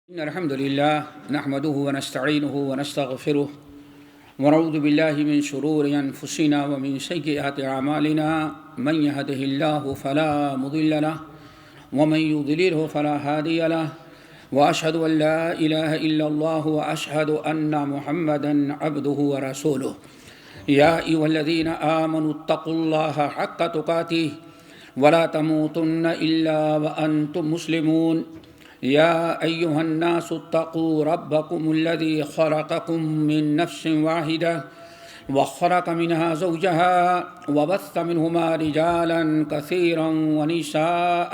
إن الحمد لله نحمده ونستعينه ونستغفره ونعوذ بالله من شرور أنفسنا ومن سيئات أعمالنا من يهده الله فلا مضل له ومن يضلله فلا هادي له وأشهد أن لا إله إلا الله وأشهد أن محمدا عبده ورسوله يا أيها الذين آمنوا اتقوا الله حق تقاته ولا تموتن إلا وأنتم مسلمون يا أيها الناس اتقوا ربكم الذي خلقكم من نفس واحدة وخلق منها زوجها وبث منهما رجالا كثيرا ونساء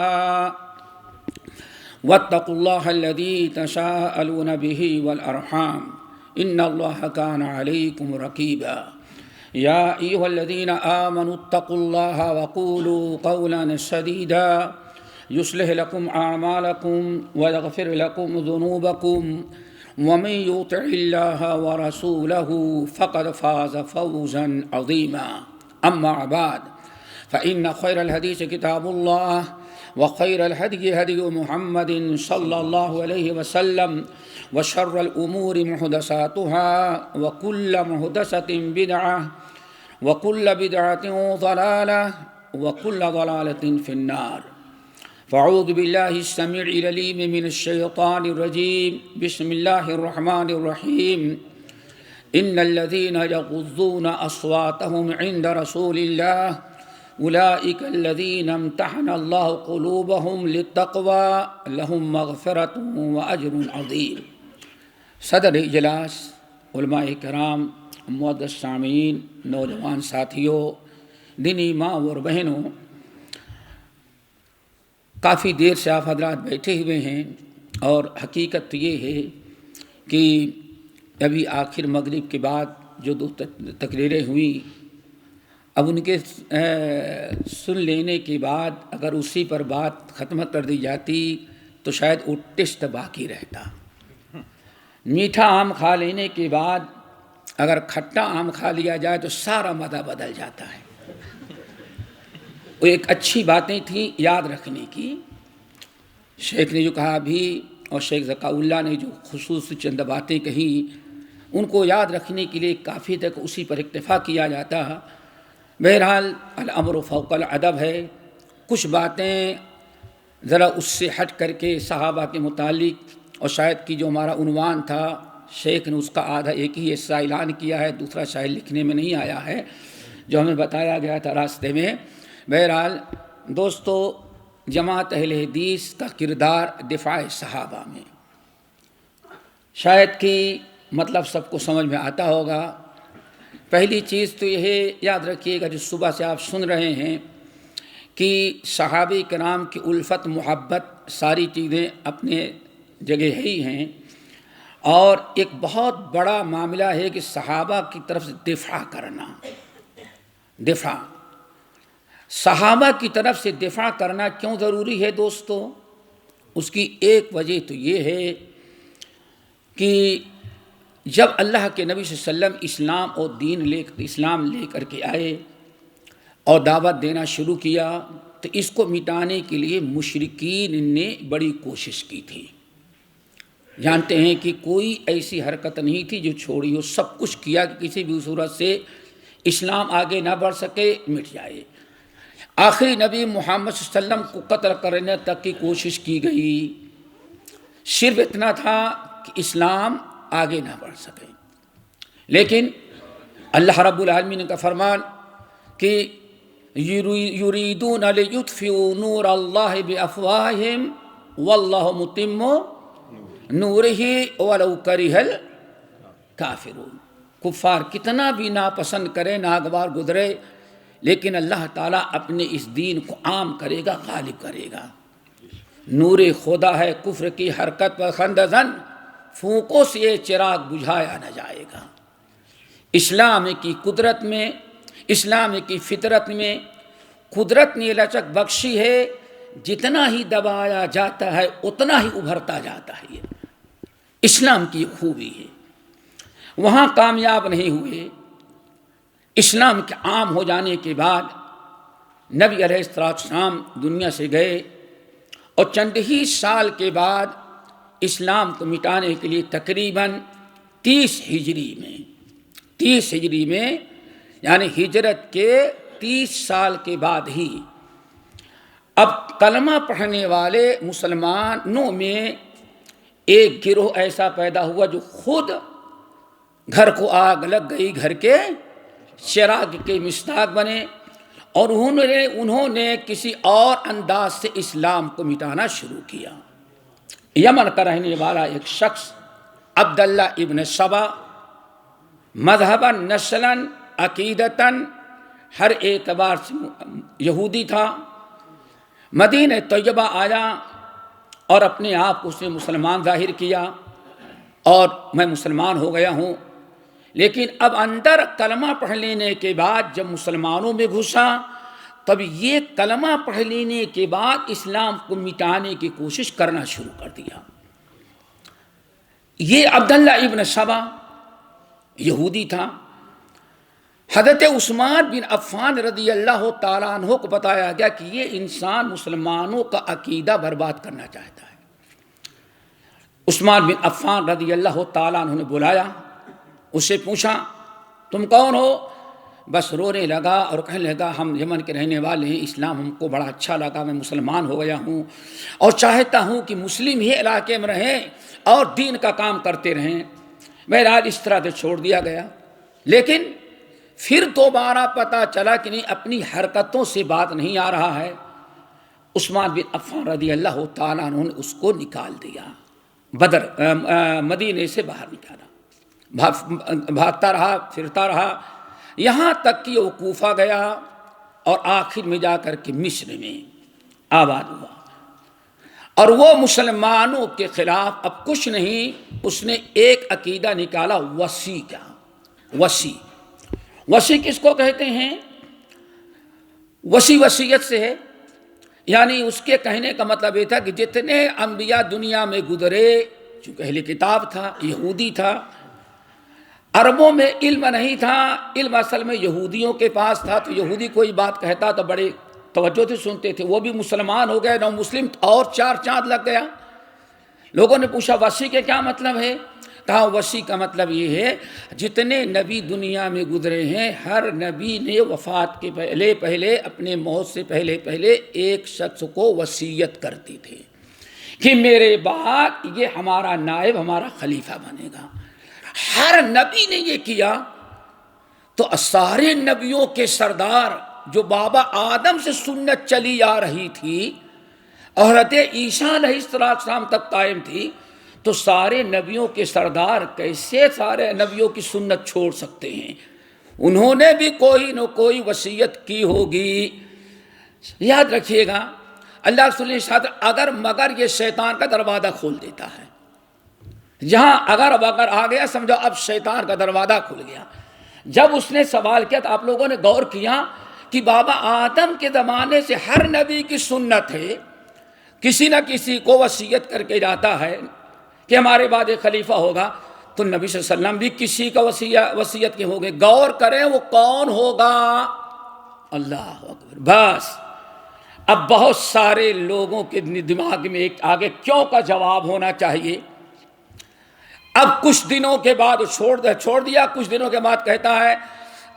واتقوا الله الذي تساءلون به والأرحام إن الله كان عليكم رقيبا يا أيها الذين آمنوا اتقوا الله وقولوا قولا سديدا يصلح لكم أعمالكم ويغفر لكم ذنوبكم ومن يطع الله ورسوله فقد فاز فوزا عظيما أما بعد فإن خير الحديث كتاب الله وخير الهدي هدي محمد صلى الله عليه وسلم وشر الأمور محدثاتها وكل محدثة بدعة وكل بدعة ضلالة وكل ضلالة في النار فاعوذ بالله السميع العليم من الشيطان الرجيم بسم الله الرحمن الرحيم إن الذين يغضون أصواتهم عند رسول الله أولئك الذين امتحن الله قلوبهم للتقوى لهم مغفرة وأجر عظيم. صدر اجلاس، علماء کرام، معزز سامعین، نوجوان ساتھیوں، دینی ماں اور بہنوں، کافی دیر سے آپ حضرات بیٹھے ہوئے ہیں اور حقیقت یہ ہے کہ ابھی آخر مغرب کے بعد جو دو تقریریں ہوئیں، اب ان کے سن لینے کے بعد اگر اسی پر بات ختم کر دی جاتی تو شاید وہ ٹیسٹ باقی رہتا. میٹھا آم کھا لینے کے بعد اگر کھٹا آم کھا لیا جائے تو سارا مزہ بدل جاتا ہے. وہ ایک اچھی باتیں تھیں یاد رکھنے کی. شیخ نے جو کہا بھی اور شیخ ذکاء اللہ نے جو خصوصی چند باتیں کہیں ان کو یاد رکھنے کے لیے کافی تک اسی پر اکتفا کیا جاتا. بہرحال الامر فوق الادب ہے. کچھ باتیں ذرا اس سے ہٹ کر کے صحابہ کے متعلق، اور شاید کہ جو ہمارا عنوان تھا شیخ نے اس کا آدھا ایک ہی حصہ اعلان کیا ہے، دوسرا شاید لکھنے میں نہیں آیا ہے جو ہمیں بتایا گیا تھا راستے میں. بہرحال دوستو، جماعت اہل حدیث کا کردار دفاع صحابہ میں شاید کہ مطلب سب کو سمجھ میں آتا ہوگا. پہلی چیز تو یہ یاد رکھیے گا جو صبح سے آپ سن رہے ہیں کہ صحابہ کرام کی الفت، محبت، ساری چیزیں اپنے جگہ ہی ہیں، اور ایک بہت بڑا معاملہ ہے کہ صحابہ کی طرف سے دفاع کرنا. دفاع صحابہ کی طرف سے دفاع کرنا کیوں ضروری ہے دوستو؟ اس کی ایک وجہ تو یہ ہے کہ جب اللہ کے نبی صلی اللہ علیہ وسلم اسلام لے کر کے آئے اور دعوت دینا شروع کیا تو اس کو مٹانے کے لیے مشرکین نے بڑی کوشش کی تھی. جانتے ہیں کہ کوئی ایسی حرکت نہیں تھی جو چھوڑی ہو، سب کچھ کیا کہ کسی بھی صورت سے اسلام آگے نہ بڑھ سکے، مٹ جائے. آخری نبی محمد صلی اللہ علیہ وسلم کو قتل کرنے تک کی کوشش کی گئی، صرف اتنا تھا کہ اسلام آگے نہ بڑھ سکے. لیکن اللہ رب العالمین کا فرمان کہ یریدون لیطفئوا نور اللہ بافواہہم واللہ متم نورہ ولو کرہ الکافرون. کفار کتنا بھی ناپسند کرے، ناگوار گزرے، لیکن اللہ تعالیٰ اپنے اس دین کو عام کرے گا، غالب کرے گا. نور خدا ہے کفر کی حرکت پر خندزن، پھونکوں سے یہ چراغ بجھایا نہ جائے گا. اسلام کی قدرت میں، اسلام کی فطرت میں قدرت نے لچک بخشی ہے، جتنا ہی دبایا جاتا ہے اتنا ہی ابھرتا جاتا ہے. یہ اسلام کی خوبی ہے. وہاں کامیاب نہیں ہوئے. اسلام کے عام ہو جانے کے بعد نبی علیہ السلام دنیا سے گئے اور چند ہی سال کے بعد اسلام کو مٹانے کے لیے تقریباً 30 ہجری میں یعنی ہجرت کے 30 سال کے بعد ہی اب کلمہ پڑھنے والے مسلمانوں میں ایک گروہ ایسا پیدا ہوا جو خود گھر کو آگ لگ گئی، گھر کے چراغ کے مصداق بنے، اور انہوں نے کسی اور انداز سے اسلام کو مٹانا شروع کیا۔ یمن کا رہنے والا ایک شخص عبداللہ ابن سبا، مذہباً، نسلاً، عقیدتاً ہر اعتبار سے یہودی تھا، مدینہ طیبہ آیا اور اپنے آپ کو اس نے مسلمان ظاہر کیا اور میں مسلمان ہو گیا ہوں، لیکن اب اندر کلمہ پڑھ لینے کے بعد جب مسلمانوں میں گھسا تب یہ کلمہ پڑھ لینے کے بعد اسلام کو مٹانے کی کوشش کرنا شروع کر دیا۔ یہ عبداللہ ابن سبا یہودی تھا۔ حضرت عثمان بن عفان رضی اللہ تعالیٰ عنہ کو بتایا گیا کہ یہ انسان مسلمانوں کا عقیدہ برباد کرنا چاہتا ہے۔ عثمان بن عفان رضی اللہ تعالیٰ عنہ نے بلایا، اس سے پوچھا تم کون ہو؟ بس رونے لگا اور کہنے لگا ہم یمن کے رہنے والے ہیں، اسلام ہم کو بڑا اچھا لگا، میں مسلمان ہو گیا ہوں اور چاہتا ہوں کہ مسلم ہی علاقے میں رہیں اور دین کا کام کرتے رہیں۔ بہرحال اس طرح سے چھوڑ دیا گیا، لیکن پھر دوبارہ پتہ چلا کہ نہیں، اپنی حرکتوں سے بات نہیں آ رہا ہے۔ عثمان بن عفان رضی اللہ تعالیٰ عنہ نے اس کو نکال دیا، مدینے سے باہر نکالا، بھاگتا رہا، پھرتا رہا، یہاں تک کہ وہ کوفہ گیا اور آخر میں جا کر کے مصر میں آباد ہوا، اور وہ مسلمانوں کے خلاف اب کچھ نہیں، اس نے ایک عقیدہ نکالا وصی کا۔ وصی کس کو کہتے ہیں؟ وصیت سے ہے، یعنی اس کے کہنے کا مطلب یہ تھا کہ جتنے انبیاء دنیا میں گزرے، چونکہ اہل کتاب تھا، یہودی تھا، عربوں میں علم نہیں تھا، علم اصل میں یہودیوں کے پاس تھا، تو یہودی کوئی بات کہتا تو بڑے توجہ سے سنتے تھے، وہ بھی مسلمان ہو گئے، نو مسلم اور 4 چاند لگ گیا۔ لوگوں نے پوچھا وصی کے کیا مطلب ہے؟ کہا وصی کا مطلب یہ ہے جتنے نبی دنیا میں گزرے ہیں، ہر نبی نے وفات کے پہلے اپنے موت سے پہلے ایک شخص کو وصیت کرتے تھے کہ میرے بعد یہ ہمارا نائب، ہمارا خلیفہ بنے گا۔ ہر نبی نے یہ کیا، تو سارے نبیوں کے سردار جو بابا آدم سے سنت چلی آ رہی تھی اور حضرت عیسیٰ علیہ السلام تک قائم تھی، تو سارے نبیوں کے سردار کیسے سارے نبیوں کی سنت چھوڑ سکتے ہیں؟ انہوں نے بھی کوئی نہ کوئی وصیت کی ہوگی۔ یاد رکھیے گا، اللہ رسول اگر مگر یہ شیطان کا دروازہ کھول دیتا ہے، جہاں اگر آ گیا سمجھو اب شیطان کا دروازہ کھل گیا۔ جب اس نے سوال کیا تو آپ لوگوں نے غور کیا کہ بابا آدم کے زمانے سے ہر نبی کی سنت ہے، کسی نہ کسی کو وصیت کر کے جاتا ہے کہ ہمارے بعد ایک خلیفہ ہوگا، تو نبی صلی اللہ علیہ وسلم بھی کسی کا وصیت کے ہو گئے۔ غور کریں وہ کون ہوگا؟ اللہ اکبر۔ بس اب بہت سارے لوگوں کے دماغ میں ایک آگے کیوں کا جواب ہونا چاہیے۔ اب کچھ دنوں کے بعد چھوڑ دیا، کچھ دنوں کے بعد کہتا ہے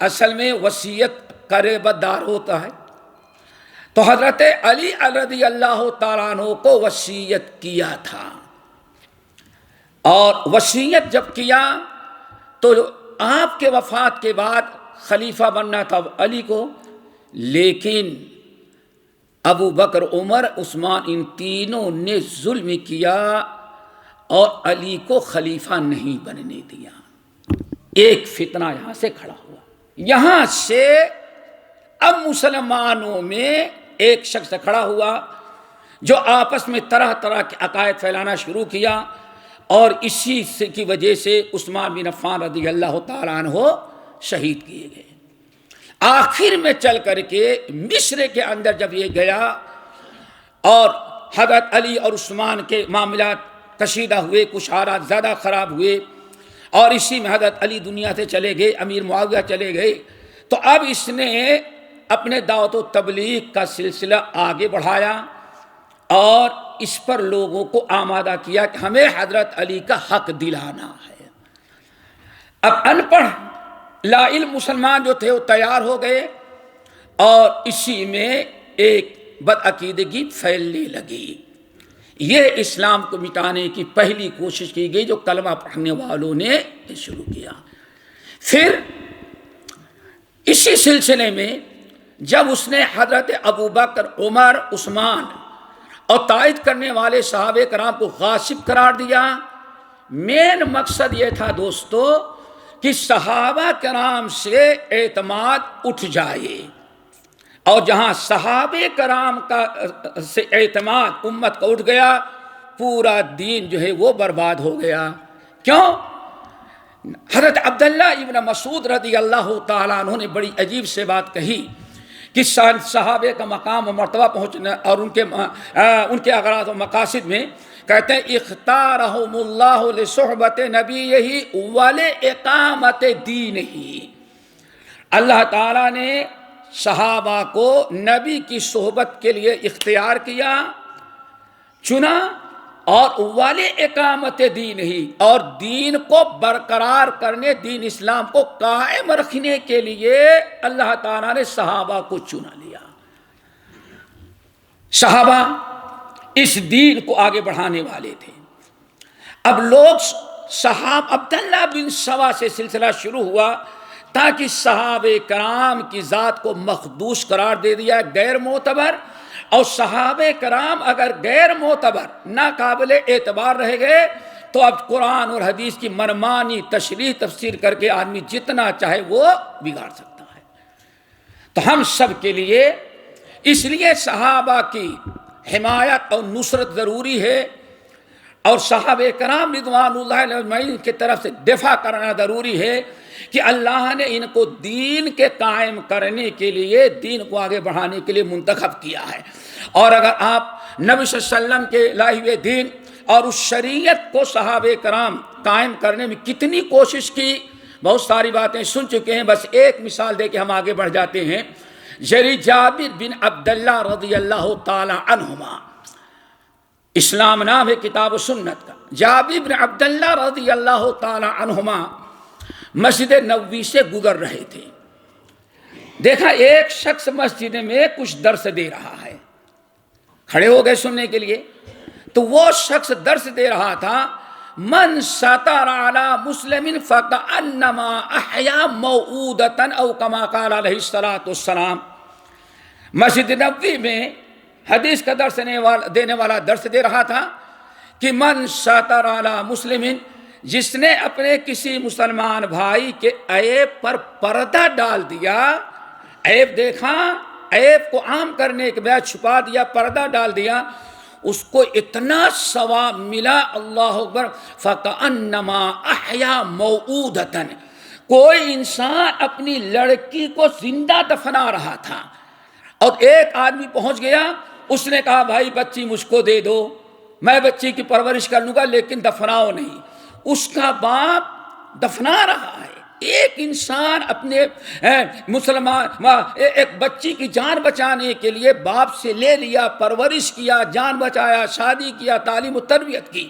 اصل میں وصیت کرے بدار ہوتا ہے۔ تو حضرت علی رضی اللہ تعالیٰ عنہ کو وصیت کیا تھا، اور وصیت جب کیا تو آپ کے وفات کے بعد خلیفہ بننا تھا علی کو، لیکن ابو بکر، عمر، عثمان ان تینوں نے ظلم کیا اور علی کو خلیفہ نہیں بننے دیا۔ ایک فتنہ یہاں سے کھڑا ہوا، یہاں سے اب مسلمانوں میں ایک شخص کھڑا ہوا جو آپس میں طرح طرح کے عقائد پھیلانا شروع کیا، اور اسی کی وجہ سے عثمان بن عفان رضی اللہ تعالیٰ عنہ شہید کیے گئے۔ آخر میں چل کر کے مصر کے اندر جب یہ گیا اور حضرت علی اور عثمان کے معاملات کشیدہ ہوئے، کچھ حالات زیادہ خراب ہوئے، اور اسی میں حضرت علی دنیا سے چلے گئے، امیر معاویہ چلے گئے، تو اب اس نے اپنے دعوت و تبلیغ کا سلسلہ آگے بڑھایا اور اس پر لوگوں کو آمادہ کیا کہ ہمیں حضرت علی کا حق دلانا ہے۔ اب ان پڑھ لا علم مسلمان جو تھے وہ تیار ہو گئے اور اسی میں ایک بدعقیدگی پھیلنے لگی۔ یہ اسلام کو مٹانے کی پہلی کوشش کی گئی جو کلمہ پڑھنے والوں نے شروع کیا۔ پھر اسی سلسلے میں جب اس نے حضرت ابوبکر، عمر، عثمان اور تائید کرنے والے صحابہ کرام کو غاصب قرار دیا، مین مقصد یہ تھا دوستو کہ صحابہ کرام سے اعتماد اٹھ جائے، اور جہاں صحابہ کرام کا سے اعتماد امت کا اٹھ گیا، پورا دین جو ہے وہ برباد ہو گیا۔ کیوں؟ حضرت عبداللہ ابن مسعود رضی اللہ تعالیٰ عنہ نے بڑی عجیب سے بات کہی کہ صحابہ کا مقام و مرتبہ پہنچنا اور ان کے اغراض و مقاصد میں کہتے ہیں اختارہم اللہ لصحبت نبیہ ولاقامت دینہ، اللہ تعالیٰ نے صحابہ کو نبی کی صحبت کے لیے اختیار کیا، چنا، اور ولاقامت دین ہی، اور دین کو برقرار کرنے، دین اسلام کو قائم رکھنے کے لیے اللہ تعالیٰ نے صحابہ کو چنا لیا۔ صحابہ اس دین کو آگے بڑھانے والے تھے۔ اب لوگ عبداللہ بن سوا سے سلسلہ شروع ہوا تاکہ صحابہ کرام کی ذات کو مخدوش قرار دے دیا، غیر معتبر، اور صحابہ کرام اگر غیر معتبر ناقابل اعتبار رہ گئے تو اب قرآن اور حدیث کی منمانی تشریح تفسیر کر کے آدمی جتنا چاہے وہ بگاڑ سکتا ہے۔ تو ہم سب کے لیے اس لیے صحابہ کی حمایت اور نصرت ضروری ہے، اور صحابہ کرام رضوان اللہ علیہ اجمعین کی طرف سے دفاع کرنا ضروری ہے کہ اللہ نے ان کو دین کے قائم کرنے کے لیے، دین کو آگے بڑھانے کے لیے منتخب کیا ہے۔ اور اگر آپ نبی صلی اللہ علیہ وسلم کے لائے ہوئے دین اور اس شریعت کو صحابہ کرام قائم کرنے میں کتنی کوشش کی، بہت ساری باتیں سن چکے ہیں، بس ایک مثال دے کے ہم آگے بڑھ جاتے ہیں۔ جابر بن عبداللہ رضی اللہ تعالی عنہما، اسلام نام ہے کتاب و سنت کا، جابر بن عبداللہ رضی اللہ تعالی عنہما مسجد نبوی سے گزر رہے تھے، دیکھا ایک شخص مسجد میں کچھ درس دے رہا ہے، کھڑے ہو گئے سننے کے لیے۔ تو وہ شخص درس دے رہا تھا، من سطر علی مسلم فکأنما احیا موعودۃ او کما قال علیہ الصلوۃ والسلام۔ مسجد نبوی میں حدیث کا درس دینے والا درس دے رہا تھا کہ من سطر علی مسلم، جس نے اپنے کسی مسلمان بھائی کے عیب پر پردہ ڈال دیا، عیب دیکھا، عیب کو عام کرنے کے بجائے چھپا دیا، پردہ ڈال دیا، اس کو اتنا ثواب ملا، اللہ اکبر، فکأنما احیا موعودۃ، کوئی انسان اپنی لڑکی کو زندہ دفنا رہا تھا، اور ایک آدمی پہنچ گیا، اس نے کہا بھائی بچی مجھ کو دے دو، میں بچی کی پرورش کر لوں گا لیکن دفناؤ نہیں۔ اس کا باپ دفنا رہا ہے، ایک انسان اپنے مسلمان ایک بچی کی جان بچانے کے لیے باپ سے لے لیا، پرورش کیا، جان بچایا، شادی کیا، تعلیم و تربیت کی۔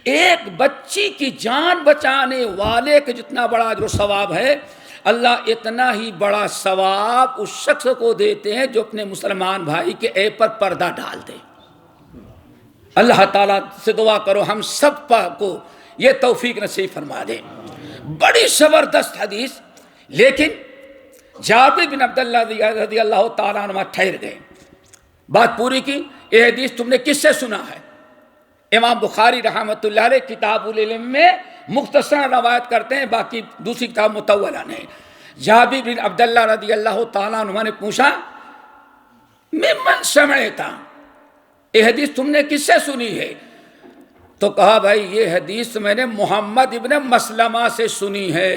ایک بچی کی جان بچانے والے کے جتنا بڑا اجر و ثواب ہے، اللہ اتنا ہی بڑا ثواب اس شخص کو دیتے ہیں جو اپنے مسلمان بھائی کے عیب پر پردہ ڈال دے۔ اللہ تعالیٰ سے دعا کرو ہم سب کو یہ توفیق نصیب فرما دے۔ بڑی زبردست حدیث، لیکن جابر بن عبداللہ رضی اللہ تعالیٰ عنہ ٹھہر گئے، بات پوری کی۔ یہ حدیث تم نے کس سے سنا ہے؟ امام بخاری رحمۃ اللہ علیہ کتاب العلم میں مختصر روایت کرتے ہیں، باقی دوسری کتاب مطولہ نہیں۔ جابر بن عبداللہ رضی اللہ تعالیٰ عنہ نے پوچھا ممن سمعت، یہ حدیث تم نے کس سے سنی ہے؟ تو کہا بھائی یہ حدیث میں نے محمد ابن مسلمہ سے سنی ہے۔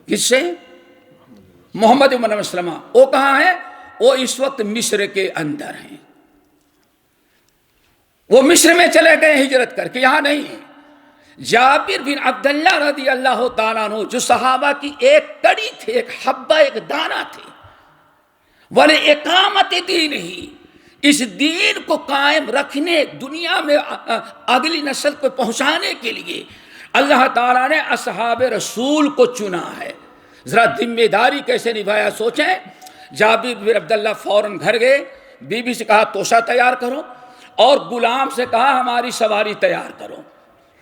کس سے؟ محمد ابن مسلمہ۔ وہ کہاں ہے؟ وہ اس وقت مصر کے اندر ہیں، وہ مصر میں چلے گئے ہجرت کر کے، یہاں نہیں ہیں۔ جابر بن عبداللہ رضی اللہ تعالیٰ عنہ جو صحابہ کی ایک کڑی تھے، ایک حبہ، ایک دانہ تھے، وَلِإِقَامَةِ دِينِهِ، اس دین کو قائم رکھنے، دنیا میں اگلی نسل کو پہنچانے کے لیے اللہ تعالیٰ نے اصحاب رسول کو چنا ہے۔ ذرا ذمہ داری کیسے نبھایا سوچیں۔ جابر بن عبداللہ فوراً گھر گئے، بیوی سے کہا توشہ تیار کرو، اور غلام سے کہا ہماری سواری تیار کرو۔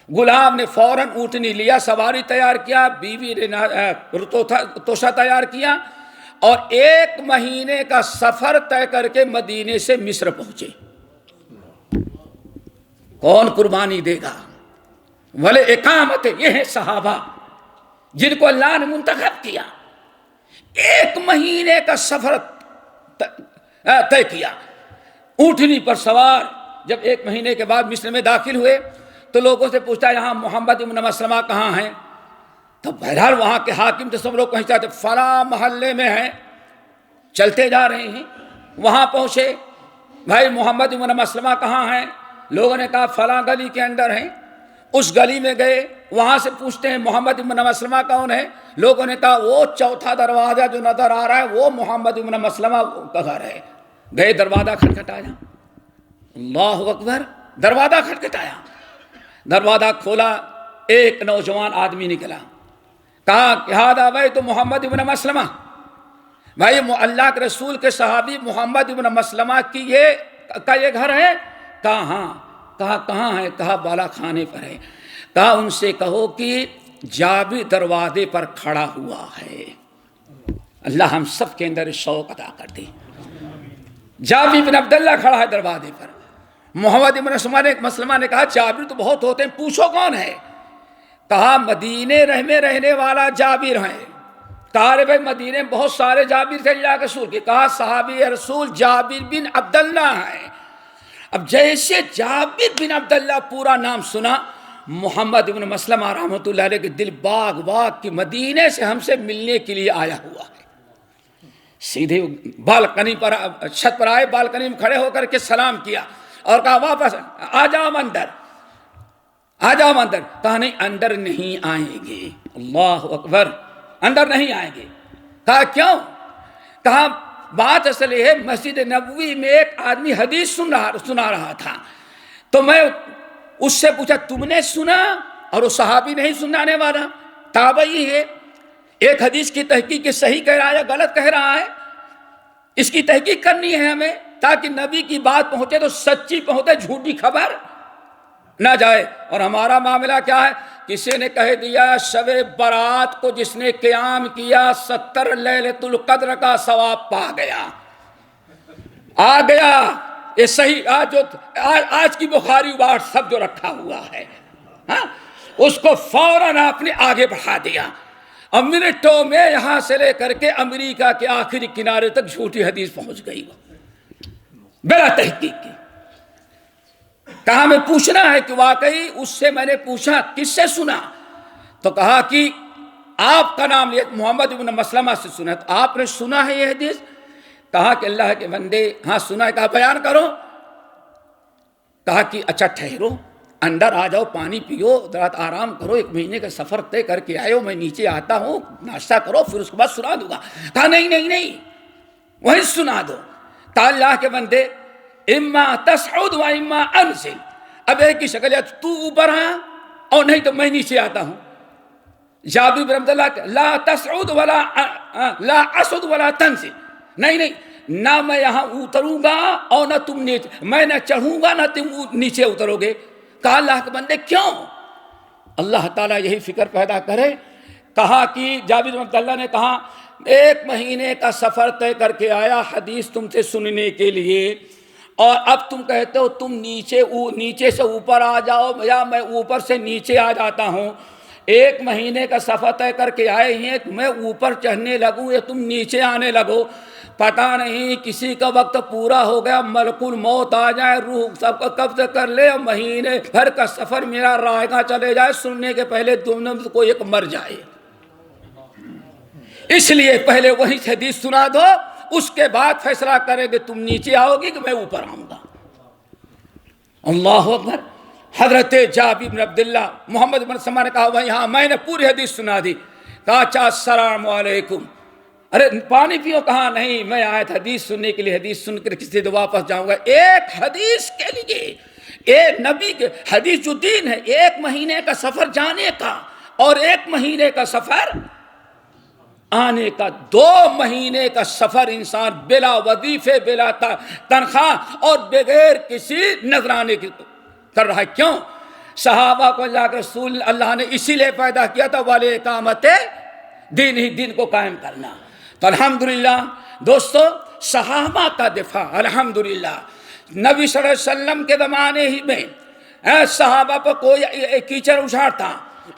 غلام نے فوراً اونٹنی لیا، سواری تیار کیا، بیوی نے توشہ تیار کیا، اور 1 مہینے کا سفر طے کر کے مدینے سے مصر پہنچے۔ کون قربانی دے گا؟ ولی اقامت، یہ ہیں صحابہ جن کو اللہ نے منتخب کیا۔ 1 مہینے کا سفر طے کیا، اونٹنی پر سوار۔ جب 1 مہینے کے بعد مصر میں داخل ہوئے تو لوگوں سے پوچھتا یہاں محمد بن مسلمہ کہاں ہیں؟ تو بہرحال وہاں کے حاکم تو سب لوگ پہنچتے تھے، فلاں محلے میں ہیں۔ چلتے جا رہے ہیں، وہاں پہنچے، بھائی محمد بن مسلمہ کہاں ہیں؟ لوگوں نے کہا فلاں گلی کے اندر ہیں۔ اس گلی میں گئے، وہاں سے پوچھتے ہیں محمد بن مسلمہ کون ہے؟ لوگوں نے کہا وہ چوتھا دروازہ جو نظر آ رہا ہے وہ محمد بن مسلمہ کا گھر ہے۔ گئے، دروازہ کھٹکھٹایا، اللہ اکبر، دروازہ کھٹکھٹایا، دروازہ کھولا، ایک نوجوان آدمی نکلا، کہا کہ ہذا بیت محمد بن مسلمہ، بھائی اللہ کے رسول کے صحابی محمد بن مسلمہ کی یہ گھر ہے؟ کہا ہاں۔ کہا کہاں ہے؟ کہا بالا خانے پر ہے۔ کہا ان سے کہو کہ جابر دروازے پر کھڑا ہوا ہے۔ اللہ ہم سب کے اندر شوق عطا کر دے۔ جابر بن عبداللہ کھڑا ہے دروازے پر۔ محمد بن مسلمہ نے کہا جابر تو بہت ہوتے ہیں، پوچھو کون ہے؟ کہا مدینے میں رہنے والا جابر ہے۔ کہا رے بھائی مدینے میں بہت سارے جابر تھے اللہ کے رسول کے۔ کہا صحابی رسول جابر بن عبداللہ ہے۔ اب جیسے جابر بن عبداللہ پورا نام سنا، محمد بن مسلمہ رحمۃ اللہ علیہ کے دل باغ کہ مدینے سے ہم سے ملنے کے لیے آیا ہوا ہے۔ سیدھے بالکنی پر، چھت پر آئے، بالکنی میں کھڑے ہو کر کے سلام کیا اور کہا واپس آ جاؤ اندر، آ جاؤ اندر۔ کہا نہیں اندر نہیں آئیں گے، اللہ اکبر، اندر نہیں آئیں گے۔ کہا کیوں؟ کہا بات اصل یہ ہے مسجد نبوی میں ایک آدمی حدیث سنا رہا تھا، تو میں اس سے پوچھا تم نے سنا؟ اور وہ صحابی نہیں سنانے والا، تابعی ہے، ایک حدیث کی تحقیق کہ صحیح کہہ رہا ہے یا غلط کہہ رہا ہے، اس کی تحقیق کرنی ہے ہمیں تاکہ نبی کی بات پہنچے تو سچی پہنچے، جھوٹی خبر نہ جائے۔ اور ہمارا معاملہ کیا ہے؟ کسی نے کہہ دیا شب برات کو جس نے قیام کیا 70 لیلۃ القدر کا ثواب پا گیا، آ گیا۔ یہ صحیح آج کی بخاری واٹ سب جو رکھا ہوا ہے، ہاں، اس کو فوراً آپ نے آگے بڑھا دیا، اور منٹوں میں یہاں سے لے کر کے امریکہ کے آخری کنارے تک جھوٹی حدیث پہنچ گئی، بلا تحقیق کی۔ کہا میں پوچھنا ہے کہ واقعی اس سے میں نے پوچھا کس سے سنا؟ تو کہا کہ آپ کا نام لیا محمد بن مسلمہ سے سنا۔ تو آپ نے سنا ہے یہ حدیث؟ کہا کہ اللہ کے بندے ہاں سنا ہے۔ کہا بیان کرو۔ کہا کہ اچھا ٹھہرو، اندر آ جاؤ، پانی پیو، رات آرام کرو، 1 مہینے کا سفر طے کر کے آئے ہو، میں نیچے آتا ہوں، ناشتہ کرو، پھر اس کے بعد سنا دوں گا۔ کہا نہیں نہیں نہیں، وہیں سنا دو۔ کہا اللہ کے بندے اما تصعد و اما انزل، اب ایک کی شکل ہے تو اوپر آ اور نہیں تو میں نیچے آتا ہوں۔ جابر بن عبداللہ لا تصعد ولا لا اسعد ولا تنزل، نہیں نہیں، نہ میں یہاں اتروں گا اور نہ تم نیچے، میں نہ چڑھوں گا نہ تم نیچے اترو گے۔ کہا اللہ کے بندے کیوں؟ اللہ تعالیٰ یہی فکر پیدا کرے۔ کہا کہ جابر بن عبداللہ نے کہا 1 مہینے کا سفر طے کر کے آیا حدیث تم سے سننے کے لیے، اور اب تم کہتے ہو تم نیچے سے اوپر آ جاؤ یا میں اوپر سے نیچے آ جاتا ہوں۔ 1 مہینے کا سفر طے کر کے آئے ہیں، میں اوپر چڑھنے لگوں یا تم نیچے آنے لگو، پتہ نہیں کسی کا وقت پورا ہو گیا، ملک الموت آ جائے، روح سب کا قبضہ کر لے، اور مہینے بھر کا سفر میرا رائگاں چلے جائے، سننے کے پہلے تم کوئی ایک مر جائے۔ اس لیے پہلے وہی حدیث سنا دو، اس کے بعد فیصلہ کرے کہ تم نیچے آؤ گی کہ میں اوپر آؤں گا۔ اللہ اکبر۔ حضرت جابر بن عبداللہ محمد بن مسلمہ نے کہا وہاں میں نے پوری حدیث سنا دی۔ کہا اچھا السلام علیکم، ارے پانی پیو، کہا نہیں میں آیا تھا حدیث سننے کے لیے، حدیث سن کر کسی سے واپس جاؤں گا۔ ایک حدیث کے لیے، ایک نبی کے حدیث جو دین ہے، 1 مہینے کا سفر جانے کا اور 1 مہینے کا سفر آنے کا، 2 مہینے کا سفر انسان بلا وظیفے، بلا تنخواہ اور بغیر کسی نذرانے کی کر رہا ہے۔ کیوں؟ صحابہ کو اللہ کے رسول اللہ نے اسی لیے پیدا کیا تھا، والے اقامت دین ہی، دین کو قائم کرنا۔ تو الحمدللہ دوستو، صحابہ کا دفاع الحمدللہ نبی صلی اللہ علیہ وسلم کے زمانے ہی میں صحابہ پر کوئی کیچڑ اچھاڑتا،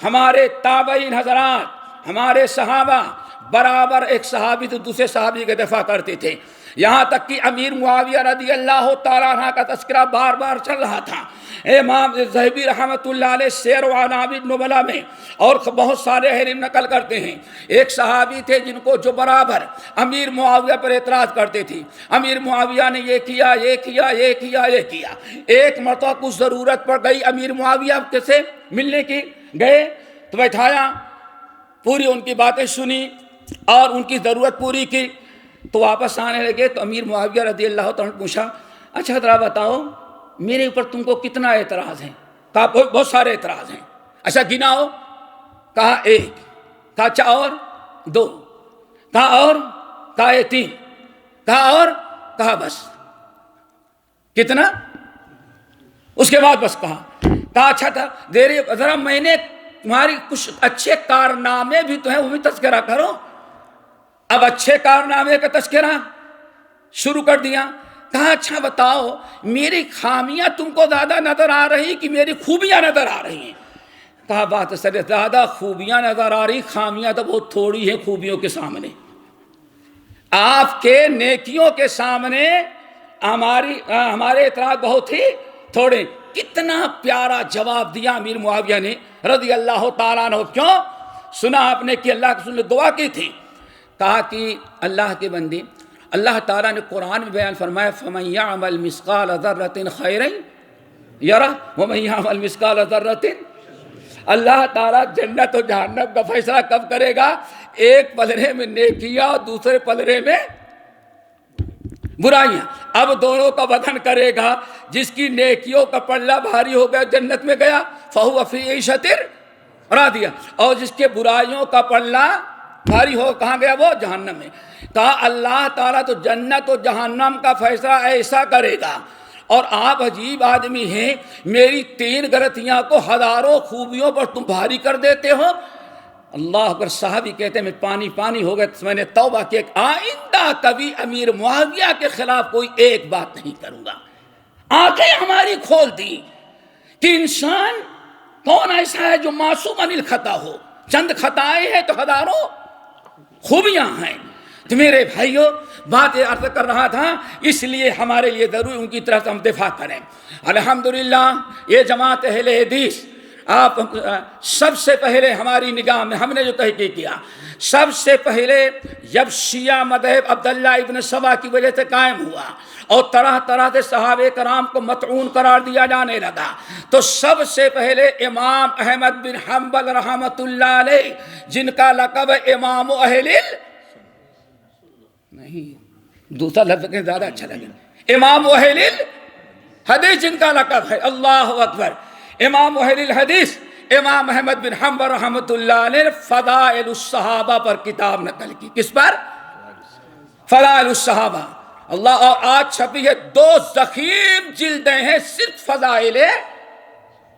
ہمارے تابعین حضرات، ہمارے صحابہ برابر ایک صحابی تو دوسرے صحابی کا دفاع کرتے تھے، یہاں تک کہ امیر معاویہ رضی اللہ تعالیٰ عنہ کا تذکرہ بار بار چل رہا تھا۔ امام ذہبی رحمۃ اللہ علیہ سیر و اعلام النبلاء میں اور بہت سارے اہل علم نقل کرتے ہیں، ایک صحابی تھے جن کو جو برابر امیر معاویہ پر اعتراض کرتے تھے، امیر معاویہ نے یہ کیا، یہ کیا، یہ کیا، یہ کیا۔ ایک مرتبہ کچھ ضرورت پڑ گئی، امیر معاویہ سے ملنے کی گئے تو بیٹھایا، پوری ان کی باتیں سنی اور ان کی ضرورت پوری کی، تو واپس آنے لگے تو امیر معاویہ رضی اللہ تعالیٰ نے پوچھا، اچھا ذرا بتاؤ میرے اوپر تم کو کتنا اعتراض ہے؟ کہا بہت سارے اعتراض ہیں۔ اچھا گناؤ؟ کہا 1، کہا اچھا اور 2، کہا اور، کہا 3، کہا اور، کہا بس۔ کتنا؟ اس کے بعد بس کہا اچھا تھا ذرا میں نے تمہاری کچھ اچھے کارنامے بھی تو ہیں، وہ بھی تذکرہ کرو۔ اب اچھے کارنامے کا تذکرہ شروع کر دیا۔ کہا اچھا بتاؤ میری خامیاں تم کو زیادہ نظر آ رہی کہ میری خوبیاں نظر آ رہی ہیں؟ کہا بات سر، زیادہ خوبیاں نظر آ رہی، خامیاں تو بہت تھوڑی ہیں خوبیوں کے سامنے۔ آپ کے نیکیوں کے سامنے ہمارے اعتراض بہت ہی تھوڑے۔ کتنا پیارا جواب دیا امیر معاویہ نے رضی اللہ تعالیٰ عنہ۔ کیوں؟ سنا آپ نے کہ اللہ کے رسول نے دعا کی تھی، کہا کہ اللہ کے بندے، اللہ تعالیٰ نے قرآن میں بیان فرمایا فَمَن يَعْمَلْ مِثْقَالَ ذَرَّةٍ خَيْرًا يَرَهُ وَمَن يَعْمَلْ مِثْقَالَ ذَرَّةٍ۔ اللہ تعالیٰ جنت و جہنم کا فیصلہ کب کرے گا؟ ایک پلڑے میں نیکیاں اور دوسرے پلڑے میں برائیاں۔ اب دونوں کا وزن کرے گا، جس کی نیکیوں کا پلڑا بھاری ہو گیا جنت میں گیا، فَهُوَ فِي عِيشَةٍ رَاضِيَةٍ، اور جس کے برائیوں کا پلڑا بھاری ہو کہاں گیا؟ وہ جہنم میں۔ کہا اللہ تعالیٰ تو جنت و جہنم کا فیصلہ ایسا کرے گا، اور آپ عجیب آدمی ہیں، میری 3 غلطیاں کو ہزاروں خوبیوں پر تم بھاری کر دیتے ہو۔ اللہ اکبر۔ صحابی کہتے ہیں میں پانی ہو گیا، میں نے توبہ کی، آئندہ کبھی امیر معاویہ کے خلاف کوئی ایک بات نہیں کروں گا۔ آنکھیں ہماری کھول دی کہ انسان کون ایسا ہے جو معصوم عن الخطا ہو، چند خطائیں ہیں تو ہزاروں خوبیاں ہیں۔ تو میرے بھائیوں، بات عرض کر رہا تھا، اس لیے ہمارے لیے ضروری ان کی طرف سے ہم دفاع کریں۔ الحمدللہ یہ جماعت اہل حدیث، آپ سب سے پہلے ہماری نگاہ میں ہم نے جو تحقیق کیا، سب سے پہلے جب شیعہ مذہب عبداللہ ابن سبا کی وجہ سے قائم ہوا اور طرح طرح سے صحابہ کرام کو مطعون قرار دیا جانے لگا، تو سب سے پہلے امام احمد بن حنبل رحمۃ اللہ علیہ، جن کا لقب امام اہل نہیں، دوسرا لفظ زیادہ اچھا لگے، امام اہل الحدیث جن کا لقب ہے، اللہ اکبر، امام اہل الحدیث امام احمد بن حنبل رحمۃ اللہ علیہ نے فضائل الصحابہ پر کتاب نقل کی۔ کس پر؟ فضائل الصحابہ۔ اللہ، اور آج چھپی ہے 2 ضخیم جلدیں ہیں صرف فضائل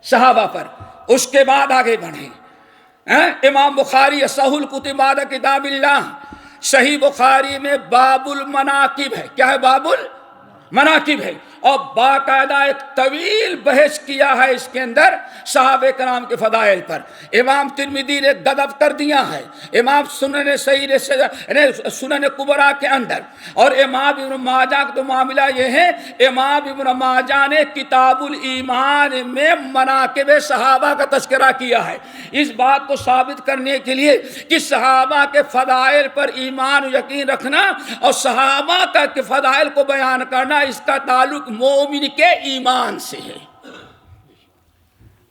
صحابہ پر۔ اس کے بعد آگے بڑھیں، امام بخاری اصح الکتب بعد کتاب اللہ، صحیح بخاری میں باب المناقب ہے۔ کیا ہے؟ باب المناقب ہے، اور باقاعدہ ایک طویل بحث کیا ہے اس کے اندر صحابہ کرام کے فضائل پر۔ امام ترمذی نے گدب کر دیا ہے، امام سنن سنن کبریٰ کے اندر، اور امام ابن ماجہ کا تو معاملہ یہ ہے، امام ابن ماجہ نے کتاب الایمان میں مناقب صحابہ کا تذکرہ کیا ہے، اس بات کو ثابت کرنے کے لیے کہ صحابہ کے فضائل پر ایمان و یقین رکھنا اور صحابہ کے فضائل کو بیان کرنا، اس کا تعلق مومن کے ایمان سے ہے۔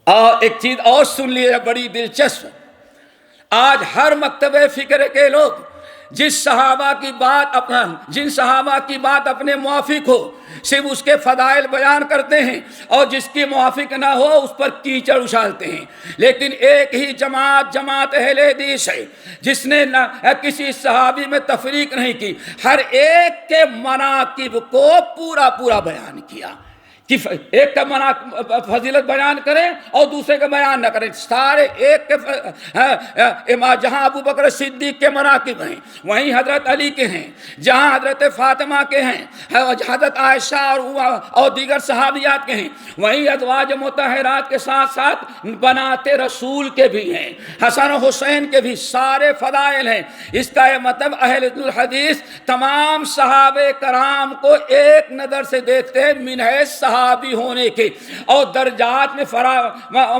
اور ایک چیز اور سن لیے بڑی دلچسپ، آج ہر مکتبہ فکر کے لوگ جن صحابہ کی بات اپنے موافق ہو صرف اس کے فضائل بیان کرتے ہیں، اور جس کی موافق نہ ہو اس پر کیچڑ اچھالتے ہیں۔ لیکن ایک ہی جماعت اہل حدیث ہے جس نے کسی صحابی میں تفریق نہیں کی، ہر ایک کے مناقب کو پورا بیان کیا کہ ایک کا فضیلت بیان کریں اور دوسرے کا بیان نہ کریں، سارے ایک کے جہاں ابو بکر صدیق کے مناقب ہیں وہیں حضرت علی کے ہیں، جہاں حضرت فاطمہ کے ہیں، حضرت عائشہ اور دیگر صحابیات کے ہیں، وہیں ازواج مطہرات کے ساتھ ساتھ بنات رسول کے بھی ہیں، حسن و حسین کے بھی سارے فضائل ہیں۔ اس کا یہ مطلب اہل الحدیث تمام صحابہ کرام کو ایک نظر سے دیکھتے ہیں، من حیث صحابی ہونے کے، اور درجات میں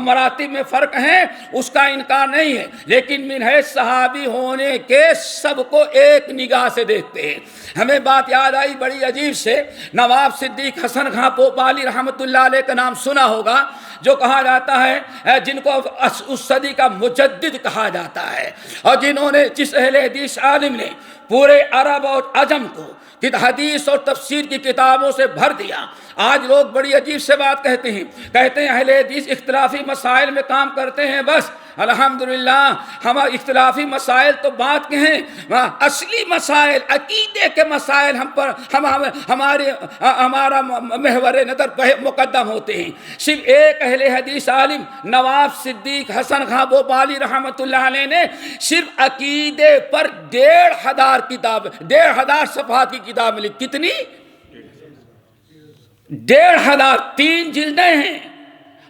مراتب میں فرق ہیں اس کا انکار نہیں ہے، لیکن من حیث صحابی ہونے کے سب کو ایک نگاہ سے دیکھتے ہیں۔ ہمیں بات یاد آئی بڑی عجیب سے، نواب صدیق حسن خاں بھوپالی رحمۃ اللہ علیہ کا نام سنا ہوگا، جو کہا جاتا ہے جن کو اس صدی کا مجدد کہا جاتا ہے، اور جنہوں نے جس اہل حدیث عالم نے پورے عرب اور عجم کو حدیث اور تفسیر کی کتابوں سے بھر دیا۔ آج لوگ بڑی عجیب سے بات کہتے ہیں اہل حدیث اختلافی مسائل میں کام کرتے ہیں، بس الحمدللہ ہم اختلافی مسائل تو بات کے ہیں، اصلی مسائل عقیدے کے مسائل ہمارا محور نظر مقدم ہوتے ہیں۔ صرف ایک اہل حدیث عالم نواب صدیق حسن خاں بھوپالی رحمۃ اللہ علیہ نے صرف عقیدے پر 1,500 صفحات کی کتاب لکھی۔ کتنی؟ 1,500، 3 جلدیں ہیں،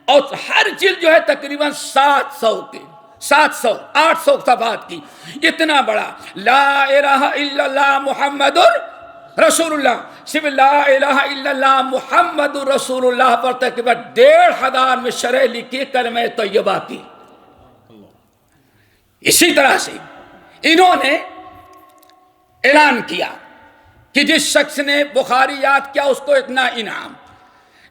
اور ہر جلد جو ہے تقریباً 800 صفحات کی، اتنا بڑا لا الہ الا اللہ محمد رسول اللہ، صرف لا الہ الا اللہ محمد رسول اللہ پر تقریباً 1,500 میں شرح لکھی کلمہ طیبہ کی۔ اسی طرح سے انہوں نے اعلان کیا کہ جس شخص نے بخاری یاد کیا اس کو اتنا انعام،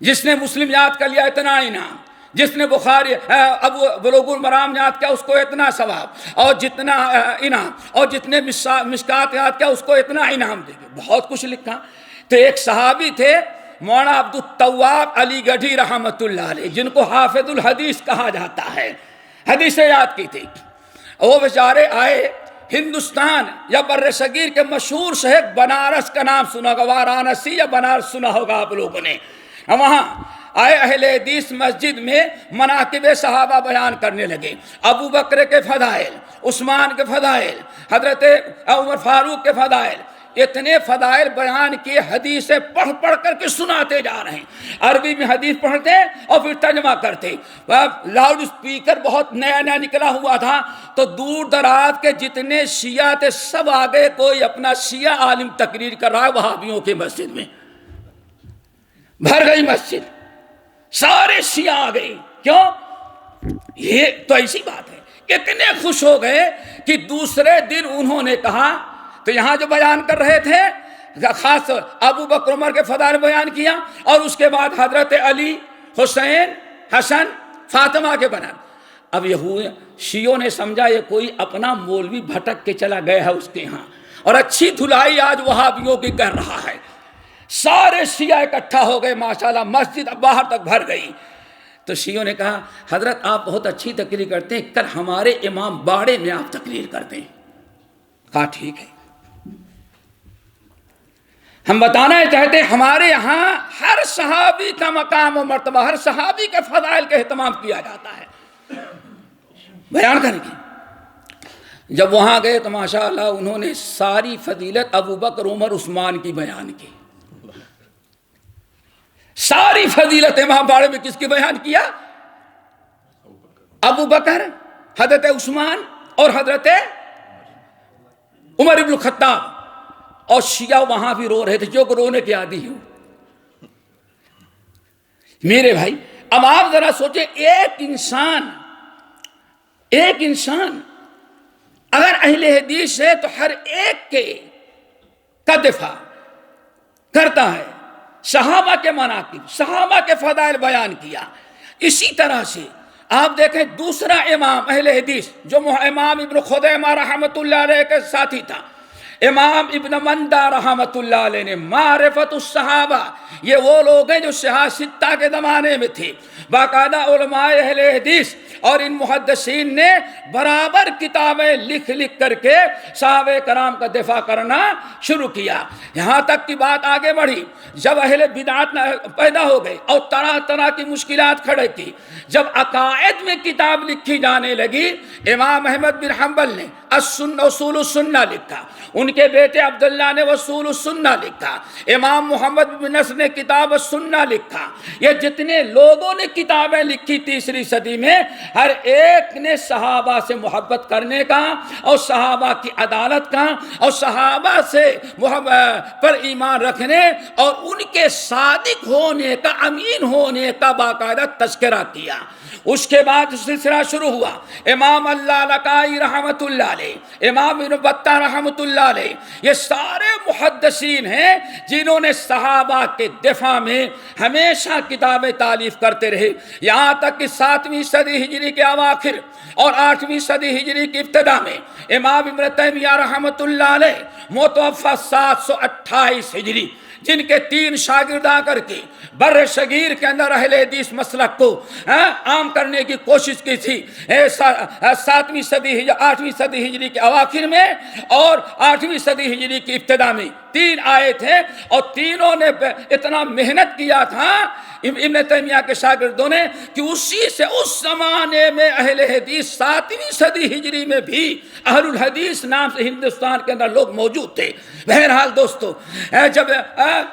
جس نے مسلم یاد کر لیا اتنا انعام، جس نے بخاری ابو بلوغ المرام یاد کیا اس کو اتنا ثواب اور جتنا انعام، اور جتنے مشکات یاد کیا اس کو اتنا انعام دے گے۔ بہت کچھ لکھا۔ تو ایک صحابی تھے مولانا عبد التواب علی گڑھی رحمۃ اللہ علیہ، جن کو حافظ الحدیث کہا جاتا ہے، حدیثیں یاد کی تھی۔ وہ بیچارے آئے ہندوستان یا بر صغیر کے مشہور شہر بنارس کا نام سنا ہوگا، وارانسی یا بنارس سنا ہوگا آپ لوگوں نے۔ وہاں آئے اہل حدیث مسجد میں مناقب صحابہ بیان کرنے لگے، ابو بکر کے فضائل، عثمان کے فضائل، حضرت عمر فاروق کے فضائل، اتنے فضائل بیان کیے، حدیثیں پڑھ کر کے سناتے جا رہے ہیں۔ عربی میں حدیث پڑھتے اور پھر ترجمہ کرتے۔ لاؤڈ اسپیکر بہت نیا نکلا ہوا تھا، تو دور دراز کے جتنے شیعہ تھے سب آگے، کوئی اپنا شیعہ عالم تقریر کر رہا ہے وہابیوں کی مسجد میں۔ بھر گئی مسجد، سارے شیعہ آ گئے۔ کیوں؟ یہ تو ایسی بات ہے۔ اتنے خوش ہو گئے کہ دوسرے دن انہوں نے کہا، تو یہاں جو بیان کر رہے تھے خاص ابو بکر عمر کے فضائل بیان کیا، اور اس کے بعد حضرت علی، حسین، حسن، فاطمہ کے بیان۔ اب شیعوں نے سمجھا یہ کوئی اپنا مولوی بھٹک کے چلا گیا ہے اس کے ہاں، اور اچھی دھلائی آج وہابیوں کی کر رہا ہے۔ سارے شیعہ اکٹھا ہو گئے، ماشاءاللہ مسجد باہر تک بھر گئی۔ تو شیعوں نے کہا حضرت آپ بہت اچھی تقریر کرتے ہیں، کل ہمارے امام باڑے میں آپ تقریر کرتے ہیں۔ کہا ٹھیک ہے، ہم بتانا چاہتے ہیں ہمارے یہاں ہر صحابی کا مقام و مرتبہ، ہر صحابی کے فضائل کا اہتمام کیا جاتا ہے بیان کرنے کی۔ جب وہاں گئے تو ماشاءاللہ انہوں نے ساری فضیلت ابو بکر عمر عثمان کی بیان کی۔ ساری فضیلت امام باڑے میں کس کی بیان کیا؟ ابو بکر، حضرت عثمان اور حضرت عمر ابن الخطاب۔ اور شیعہ وہاں بھی رو رہے تھے، جو رونے کے عادی ہو۔ میرے بھائی اب آپ ذرا سوچیں، ایک انسان اگر اہل حدیث ہے تو ہر ایک کے کا دفاع کرتا ہے، صحابہ کے مناقب، صحابہ کے فضائل بیان کیا۔ اسی طرح سے آپ دیکھیں دوسرا امام اہل حدیث جو امام ابن خزیمہ رحمۃ اللہ علیہ کے ساتھی تھا، امام ابن مندہ رحمۃ اللہ علیہ نے معرفت الصحابہ، یہ وہ لوگ ہیں جو صحابہ ستہ کے زمانے میں تھے، باقاعدہ علماء اہل حدیث اور ان محدثین نے برابر کتابیں لکھ لکھ کر کے صحابہ کرام کا دفاع کرنا شروع کیا، یہاں تک کی بات آگے بڑھی جب اہل بدعت پیدا ہو گئے اور طرح طرح کی مشکلات کھڑے کی، جب عقائد میں کتاب لکھی جانے لگی، امام احمد بن حنبل نے اصول السنہ لکھا، ان کے بیٹے عبداللہ نے اصول السنہ لکھا، امام محمد بن نصر نے کتاب السنہ لکھا، یہ جتنے لوگوں نے کتابیں لکھی تیسری صدی میں، ہر ایک نے صحابہ سے محبت کرنے کا اور صحابہ کی عدالت کا اور صحابہ سے پر ایمان رکھنے اور ان کے صادق ہونے کا، امین ہونے کا باقاعدہ تذکرہ کیا۔ اس کے بعد سلسلہ شروع ہوا، امام اللہ لکائی رحمت اللہ علیہ، امام ابن بطہ رحمت اللہ علیہ، یہ سارے محدثین ہیں جنہوں نے صحابہ کے دفاع میں ہمیشہ کتابیں تالیف کرتے رہے، یہاں تک کہ 7ویں صدی ہجری کے اواخر اور 8ویں صدی ہجری کی ابتدا میں امام ابن تیمیہ رحمت اللہ علیہ متوفی 728 ہجری، جن کے 3 شاگرد آ کر کے بر صغیر کے اندر اہل حدیث مسلک کو عام کرنے کی کوشش کی تھی، 8ویں صدی ہجری کے اواخر میں اور 8ویں صدی ہجری کی ابتدا میں 3 آئے تھے، اور تینوں نے اتنا محنت کیا تھا ابن تیمیہ کے شاگردوں نے کہ اسی سے اس زمانے میں اہل حدیث 7ویں صدی ہجری میں بھی اہل الحدیث نام سے ہندوستان کے اندر لوگ موجود تھے۔ بہرحال دوستو، جب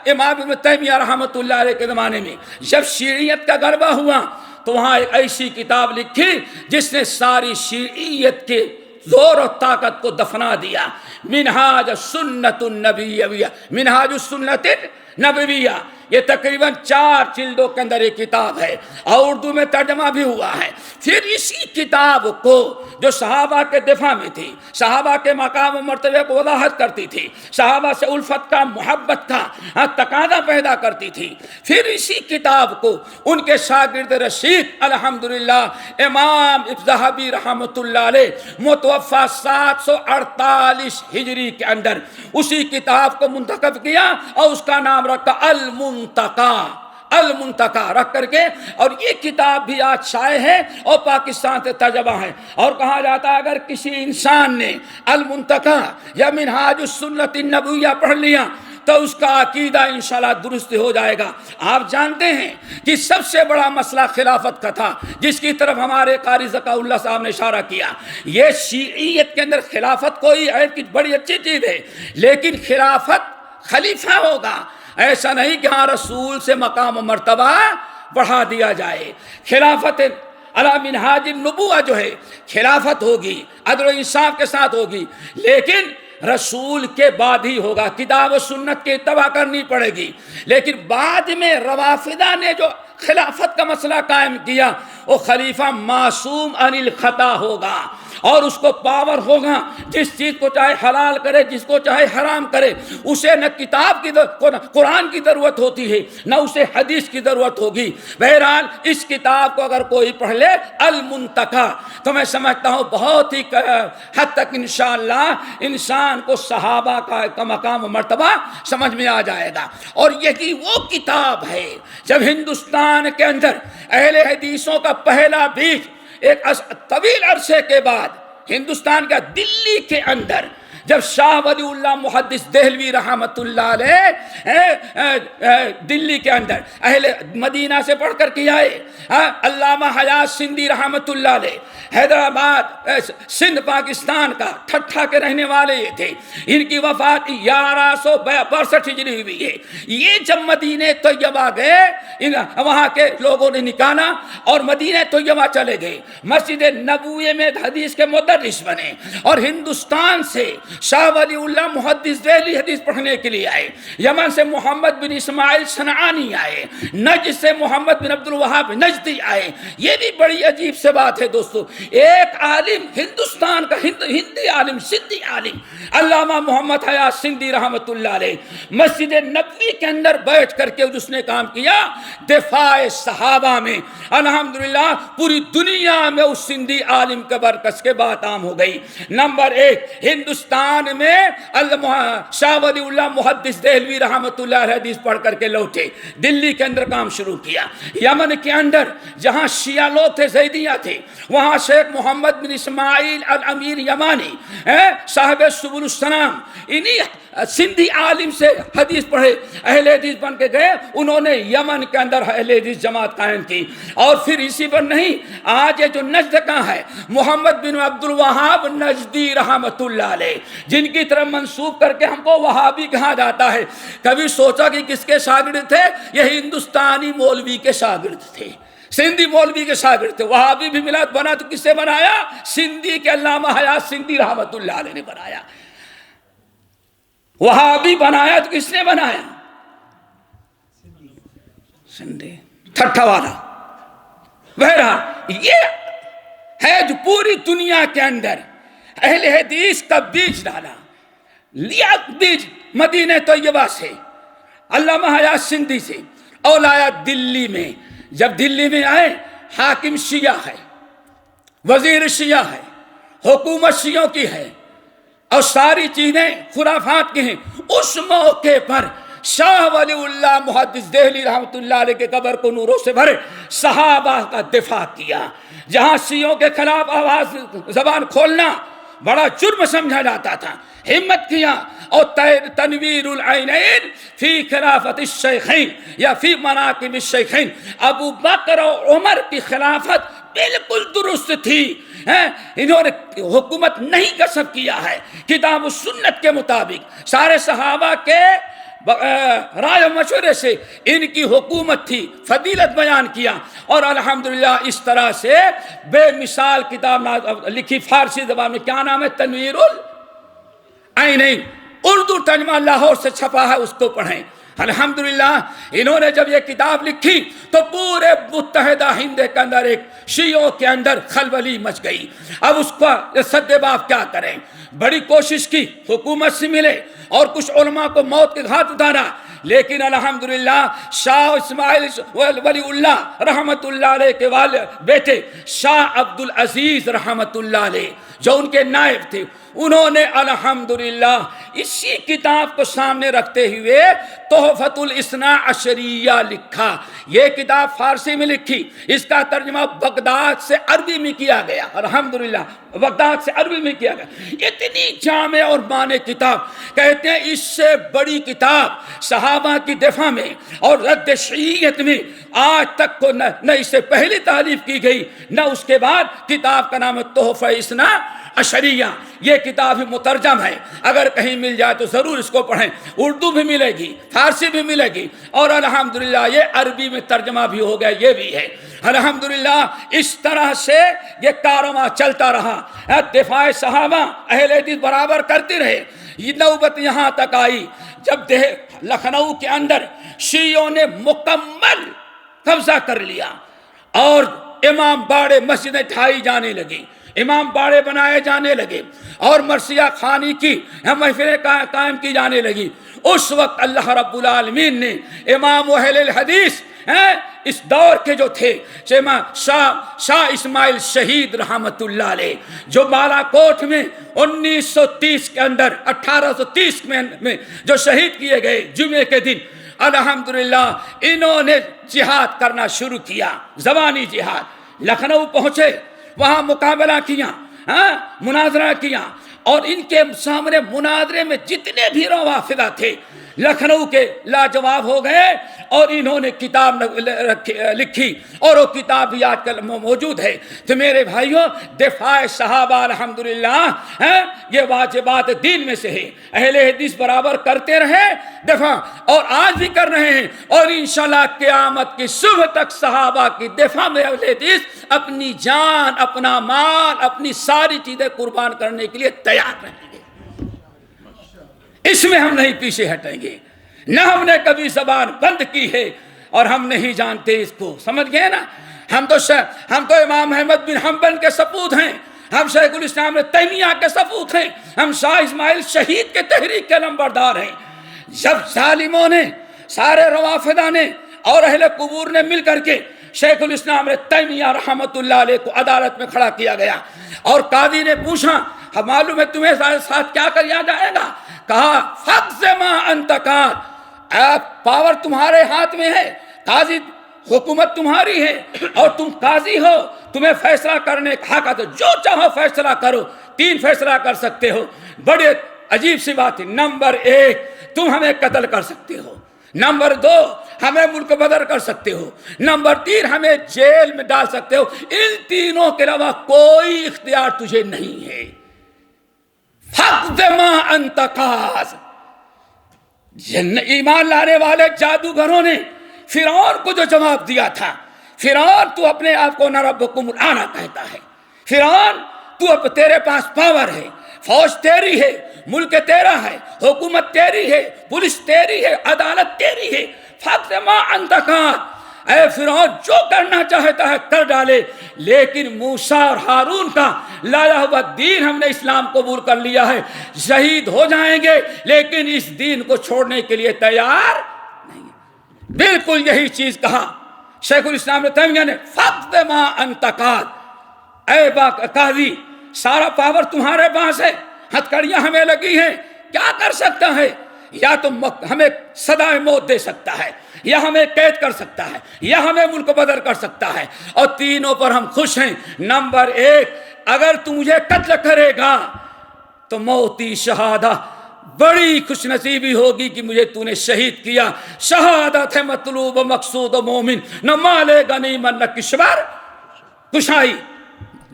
امام ابن تیمیہ رحمت اللہ علیہ کے زمانے میں جب شیعیت کا غلبہ ہوا تو وہاں ایک ایسی کتاب لکھی جس نے ساری شیعیت کے زور و طاقت کو دفنا دیا، منہاج السنت النبویہ، منہاج السنت النبویہ، یہ تقریباً 4 جلدوں کے اندر ایک کتاب ہے اور اردو میں ترجمہ بھی ہوا ہے۔ پھر اسی کتاب کو جو صحابہ کے دفاع میں تھی، صحابہ کے مقام و مرتبے کو وضاحت کرتی تھی، صحابہ سے الفت کا، محبت کا تقاضا پیدا کرتی تھی، پھر اسی کتاب کو ان کے شاگرد رشید الحمدللہ امام ذہبی رحمۃ اللہ علیہ متوفی 748 ہجری کے اندر اسی کتاب کو منتخب کیا اور اس کا نام رکھا المنتقی رکھ کر کے، اور یہ کتاب بھی آج شائع ہے اور پاکستان سے ترجمہ ہے، اور کہا جاتا ہے اگر کسی انسان نے المنتقی یا منہاج السنت النبویہ پڑھ لیا تو اس کا عقیدہ انشاءاللہ درست ہو جائے گا۔ آپ جانتے ہیں کہ سب سے بڑا مسئلہ خلافت کا تھا، جس کی طرف ہمارے قاری ذکا اللہ صاحب نے اشارہ کیا۔ یہ شیعیت کے اندر خلافت کوئی بڑی اچھی چیز ہے، لیکن خلافت خلیفہ ہوگا، ایسا نہیں کہ ہاں رسول سے مقام و مرتبہ بڑھا دیا جائے۔ خلافت علی منہاج النبوہ جو ہے، خلافت ہوگی، عدل و انصاف کے ساتھ ہوگی، لیکن رسول کے بعد ہی ہوگا، کتاب و سنت کی اتباع کرنی پڑے گی۔ لیکن بعد میں روافضہ نے جو خلافت کا مسئلہ قائم کیا، وہ خلیفہ معصوم عن الخطا ہوگا، اور اس کو پاور ہوگا، جس چیز کو چاہے حلال کرے، جس کو چاہے حرام کرے، اسے نہ کتاب کی قرآن کی ضرورت ہوتی ہے، نہ اسے حدیث کی ضرورت ہوگی۔ بہرحال اس کتاب کو اگر کوئی پڑھ لے المنتقی، تو میں سمجھتا ہوں بہت ہی حد تک انشاءاللہ انسان کو صحابہ کا مقام و مرتبہ سمجھ میں آ جائے گا۔ اور یہی وہ کتاب ہے جب ہندوستان کے اندر اہل حدیثوں کا پہلا بیچ ایک طویل عرصے کے بعد ہندوستان کا دلی کے اندر جب شاہ ولی اللہ محدث دہلوی رحمت اللہ علیہ دلی کے اندر اہل مدینہ سے پڑھ کر کے آئے، علامہ حیات سندھی رحمت اللہ علیہ حیدرآباد سندھ پاکستان کا ٹھٹھا کے رہنے والے یہ تھے، ان کی وفات 1162 ہجری ہوئی ہے۔ یہ جب مدینہ طیبہ گئے، وہاں کے لوگوں نے نکالا اور مدینہ طیبہ چلے گئے، مسجد نبوی میں حدیث کے مدرس بنے، اور ہندوستان سے شاہ ولی اللہ محدث دہلوی حدیث پڑھنے کے لیے آئے، یمن سے محمد بن اسماعیل صنعانی آئے، نجد سے محمد بن عبد الوہاب نجدی آئے۔ یہ بھی بڑی عجیب سے بات ہے دوستو، ایک عالم ہندوستان کا ہندی عالم، سندھی عالم علامہ محمد حیات سندھی رحمت اللہ علیہ مسجد نبوی کے اندر بیٹھ کر کے جس نے کام کیا دفاع صحابہ میں، الحمدللہ پوری دنیا میں اس سندھی عالم کے برکت کے بات عام ہو گئی۔ نمبر 1 ہندوستان ہندوستان میں شاہ ولی اللہ محدث دہلوی رحمۃ اللہ علیہ حدیث پڑھ کر کے لوٹے، دلی کے اندر کام شروع کیا۔ یمن کے اندر جہاں شیعہ لوگ تھے، زیدیہ تھے، وہاں شیخ محمد بن اسماعیل الامیر یمانی صاحب سبل السلام، انہی سندھی عالم سے حدیث پڑھے، اہل حدیث بن کے گئے، انہوں نے یمن کے اندر اہل حدیث جماعت قائم کی۔ اور پھر اسی پر نہیں، آج یہ جو نجد کا ہے، محمد بن عبد الوہاب نجدی رحمت اللہ علیہ، جن کی طرف منسوب کر کے ہم کو وہابی کہا جاتا ہے، کبھی سوچا کہ کس کے شاگرد تھے؟ یہ ہندوستانی مولوی کے شاگرد تھے، سندھی مولوی کے شاگرد تھے۔ وہابی بھی ملت بنا تو کس سے بنایا؟ سندھی کے علامہ حیات سندھی رحمت اللہ علیہ نے بنایا۔ وہابی بنایا تو کس نے بنایا؟ سندھی ٹھٹھا والا۔ بہرحال یہ ہے جو پوری دنیا کے اندر اہل حدیث کا بیج ڈالا، لیا بیج مدینہ طیبہ سے، علامہ حیات سندھی سے، اور لایا دلی میں۔ جب دلی میں آئے، حاکم شیعہ ہے، وزیر شیعہ ہے، حکومت شیعوں کی ہے، اور ساری چیزیں خرافات کی ہیں۔ اس موقع پر شاہ ولی اللہ محدث دہلی رحمت اللہ علیہ کے قبر کو نوروں سے بھرے، صحابہ کا دفاع کیا۔ جہاں شیعوں کے خلاف آواز زبان کھولنا بڑا جرم سمجھا جاتا تھا، ہمت کیا، اور تنویر العینین فی خلافت الشیخین یا فی مناقب الشیخین، ابو بکر اور عمر کی خلافت بالکل درست تھی، انہوں نے حکومت نہیں کسب کیا ہے، کتاب و سنت کے مطابق سارے صحابہ کے رائے و مشورے سے ان کی حکومت تھی، فضیلت بیان کیا۔ اور الحمدللہ اس طرح سے بے مثال کتاب لکھی فارسی زبان میں، کیا نام ہے؟ تنویر العینین، اردو ترجمہ لاہور سے چھپا ہے، اس کو پڑھیں۔ الحمدللہ انہوں نے جب یہ کتاب لکھی تو پورے متحدہ ہند کے اندر ایک شیعوں کے اندر خلبلی مچ گئی۔ اب اس کا سد باب کیا کریں؟ بڑی کوشش کی حکومت سے ملے اور کچھ علماء کو موت کے گھاٹ اتارا، لیکن الحمدللہ شاہ اسماعیل ولی اللہ رحمت اللہ علیہ کے والد بیٹے شاہ عبد العزیز رحمت اللہ علیہ جو ان کے نائب تھے، انہوں نے الحمدللہ اسی کتاب کو سامنے رکھتے ہوئے تحفۃ الاثنا عشریہ لکھا۔ یہ کتاب فارسی میں لکھی، اس کا ترجمہ بغداد سے عربی میں کیا گیا، الحمدللہ بغداد سے عربی میں کیا گیا۔ اتنی جامع اور معنی کتاب، کہتے ہیں اس سے بڑی کتاب صحابہ کی دفاع میں اور رد شیعیت میں آج تک کو نہ اس سے پہلی تالیف کی گئی نہ اس کے بعد۔ کتاب کا نام ہے تحفہ اثنا عشریہ، یہ کتاب مترجم ہے، اگر کہیں مل جائے تو ضرور اس کو پڑھیں، اردو بھی ملے گی، فارسی بھی ملے گی، اور الحمدللہ یہ عربی میں ترجمہ بھی ہو گیا، یہ بھی ہے الحمدللہ۔ اس طرح سے یہ کارواں چلتا رہا، دفاع صحابہ اہل حدیث برابر کرتے رہے۔ یہ نوبت یہاں تک آئی جب لکھنؤ کے اندر شیعوں نے مکمل قبضہ کر لیا اور امام باڑے مسجدیں ڈھائی جانے لگی، امام باڑے بنائے جانے لگے، اور مرثیہ خوانی کی محفلیں قائم کی جانے لگی۔ اس وقت اللہ رب العالمین نے امام اہل الحدیث اس دور کے جو تھے شاہ اسماعیل شہید رحمت اللہ علیہ، جو بالا کوٹ میں 1930 کے اندر 1830 میں جو شہید کیے گئے جمعے کے دن، الحمدللہ انہوں نے جہاد کرنا شروع کیا، زبانی جہاد۔ لکھنؤ پہنچے، وہاں مقابلہ کیا، مناظرہ کیا، اور ان کے سامنے مناظرے میں جتنے بھی روافضہ تھے لکھنؤ کے لاجواب ہو گئے، اور انہوں نے کتاب لکھی، اور وہ کتاب بھی آج کل موجود ہے۔ تو میرے بھائیوں، دفاع صحابہ الحمدللہ یہ واجبات دین میں سے ہے، اہل حدیث برابر کرتے رہے دفاع، اور آج بھی کر رہے ہیں، اور انشاءاللہ قیامت کی صبح تک صحابہ کی دفاع میں اہل حدیث اپنی جان، اپنا مال، اپنی ساری چیزیں قربان کرنے کے لیے تیار رہیں گے۔ اس میں ہم نہیں پیچھے ہٹیں گے، نہ ہم نے کبھی زبان بند کی ہے، اور ہم نہیں جانتے اس کو، سمجھ گئے نا؟ ہم تو امام احمد بن حنبل کے سپوت ہیں، ہم شیخ الاسلام ابن تیمیہ کے سپوت ہیں، ہم شاہ اسماعیل شہید کے تحریک کے نمبردار ہیں۔ جب ظالموں نے، سارے روافضہ نے اور اہل قبور نے مل کر کے شیخ الاسلام ابن تیمیہ رحمت اللہ علیہ کو عدالت میں کھڑا کیا گیا، اور قاضی نے پوچھا ہم معلوم ہے تمہیں ساتھ کیا کیا جائے گا. کہا فقز ما انت قاض، پاور تمہارے ہاتھ میں ہے، قاضی حکومت تمہاری ہے اور تم قاضی ہو، تمہیں فیصلہ کرنے کا حق ہے، جو چاہو فیصلہ کرو. 3 فیصلہ کر سکتے ہو. بڑے عجیب سی بات ہے. نمبر 1 تم ہمیں قتل کر سکتے ہو. نمبر 2 ہمیں ملک بدر کر سکتے ہو. نمبر 3 ہمیں جیل میں ڈال سکتے ہو. ان تینوں کے علاوہ کوئی اختیار تجھے نہیں ہے. فقد ما انت قاض. ایمان لانے والے جادوگروں نے فرعون کو جو جواب دیا تھا، فرعون تو اپنے آپ کو نہ ربکم الاعلی کہتا ہے. فرعون تو اب تیرے پاس پاور ہے، فوج تیری ہے، ملک تیرا ہے، حکومت تیری ہے، پولیس تیری ہے، عدالت تیری ہے. فقد ما انت قاض. اے فرعون جو کرنا چاہتا ہے کر ڈالے، لیکن موسیٰ اور ہارون کا لایا ہوا دین ہم نے اسلام قبول کر لیا ہے. شہید ہو جائیں گے لیکن اس دین کو چھوڑنے کے لیے تیار نہیں. بالکل یہی چیز کہا شیخ الاسلام ابن تیمیہ نے. فقد ما انت قاض. اے قاضی سارا پاور تمہارے پاس ہے، ہتھکڑیاں ہمیں لگی ہیں، کیا کر سکتا ہے؟ یا تو ہمیں سزائے موت دے سکتا ہے، یا ہمیں قید کر سکتا ہے، یا ہمیں ملک بدر کر سکتا ہے، اور تینوں پر ہم خوش ہیں. نمبر 1 اگر تو مجھے قتل کرے گا تو موتی شہادہ، بڑی خوش نصیبی ہوگی کہ مجھے تو نے شہید کیا. شہادت ہے مطلوب و مقصود و مومن، نہ مال غنیمت نہ کشور کشائی.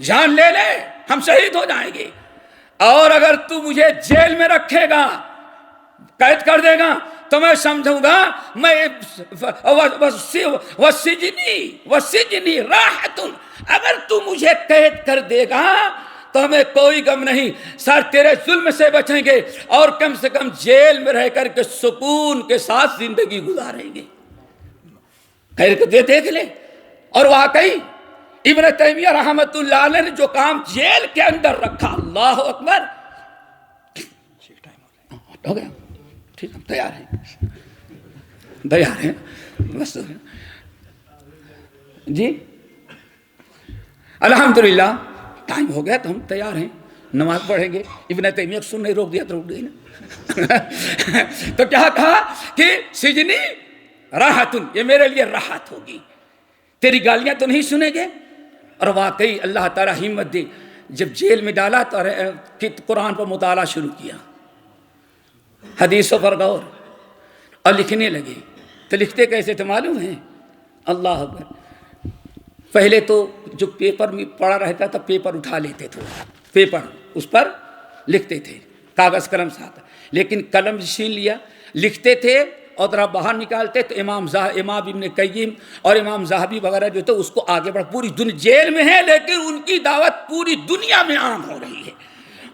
جان لے لے ہم شہید ہو جائیں گے. اور اگر تو مجھے جیل میں رکھے گا، قید کر دے گا، تو میں سمجھوں گا میں وسجنی راحت. اگر تو مجھے قید کر دے گا تو ہمیں کوئی غم نہیں، سر تیرے ظلم سے بچیں گے اور کم سے کم جیل میں رہ کر کے سکون کے ساتھ زندگی گزاریں گے. قید کر دے دیکھ لے. اور واقعی ابن تیمیہ رحمۃ اللہ علیہ نے جو کام جیل کے اندر رکھا، اللہ اکبر. ہو گیا ٹھیک، ہم تیار ہیں بس جی الحمدللہ. ٹائم ہو گیا تو ہم تیار ہیں، نماز پڑھیں گے. ابن تیمیہ سن نہیں روک دیا تو روک دیا نا. تو کیا کہا کہ سجنی راحتن، یہ میرے لیے راحت ہوگی، تیری گالیاں تو نہیں سنیں گے. اور واقعی اللہ تعالیٰ ہمت دے، جب جیل میں ڈالا تو قرآن پر مطالعہ شروع کیا، حدیثوں پر غور، اور لکھنے لگے. تو لکھتے کیسے تھے معلوم ہے؟ اللہ اکبر. پہلے تو جو پیپر میں پڑا رہتا تھا پیپر اٹھا لیتے تھے، پیپر اس پر لکھتے تھے، کاغذ قلم ساتھ، لیکن قلم چھین لیا، لکھتے تھے اور ذرا باہر نکالتے تو امام ابن قیم اور امام ذہبی وغیرہ جو تھے اس کو آگے بڑھ. پوری دنیا جیل میں ہے لیکن ان کی دعوت پوری دنیا میں عام ہو رہی ہے.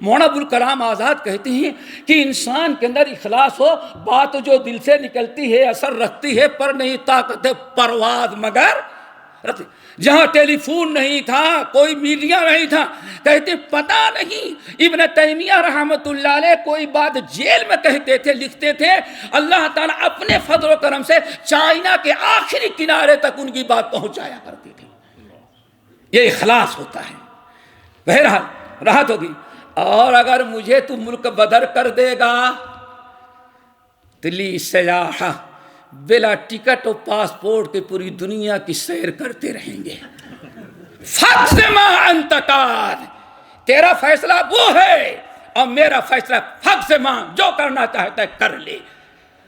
مولانا ابوالکلام آزاد کہتے ہیں کہ انسان کے اندر اخلاص ہو، بات جو دل سے نکلتی ہے اثر رکھتی ہے، پر نہیں طاقت ہے پرواز مگر رکھتی. جہاں ٹیلی فون نہیں تھا، کوئی میڈیا نہیں تھا، کہتے پتہ نہیں ابن تیمیہ رحمۃ اللہ علیہ کوئی بات جیل میں کہتے تھے، لکھتے تھے، اللہ تعالیٰ اپنے فضل و کرم سے چائنا کے آخری کنارے تک ان کی بات پہنچایا کرتے تھے. یہ اخلاص ہوتا ہے. بہرحال راحت ہوگی. اور اگر مجھے تو ملک بدر کر دے گا تو لی سیاحہ، بلا ٹکٹ اور پاسپورٹ کے پوری دنیا کی سیر کرتے رہیں گے. فقد ما انت قاض. تیرا فیصلہ وہ ہے اور میرا فیصلہ فقد ما، جو کرنا چاہتا ہے کر لے.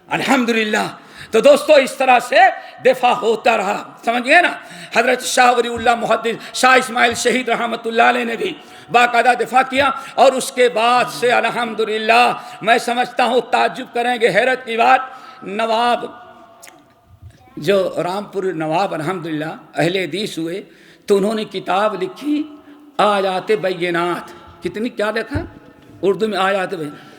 الحمدللہ. تو دوستو اس طرح سے دفاع ہوتا رہا، سمجھ گئے نا. حضرت شاہ ولی اللہ محدث شاہ اسماعیل شہید رحمۃ اللہ علیہ نے بھی باقاعدہ دفاع کیا. اور اس کے بعد سے الحمدللہ میں سمجھتا ہوں تعجب کریں گے، حیرت کی بات، نواب جو رامپور نواب الحمدللہ اہل حدیث ہوئے تو انہوں نے کتاب لکھی آیات بینات. کتنی کیا لکھا اردو میں آیات بینات،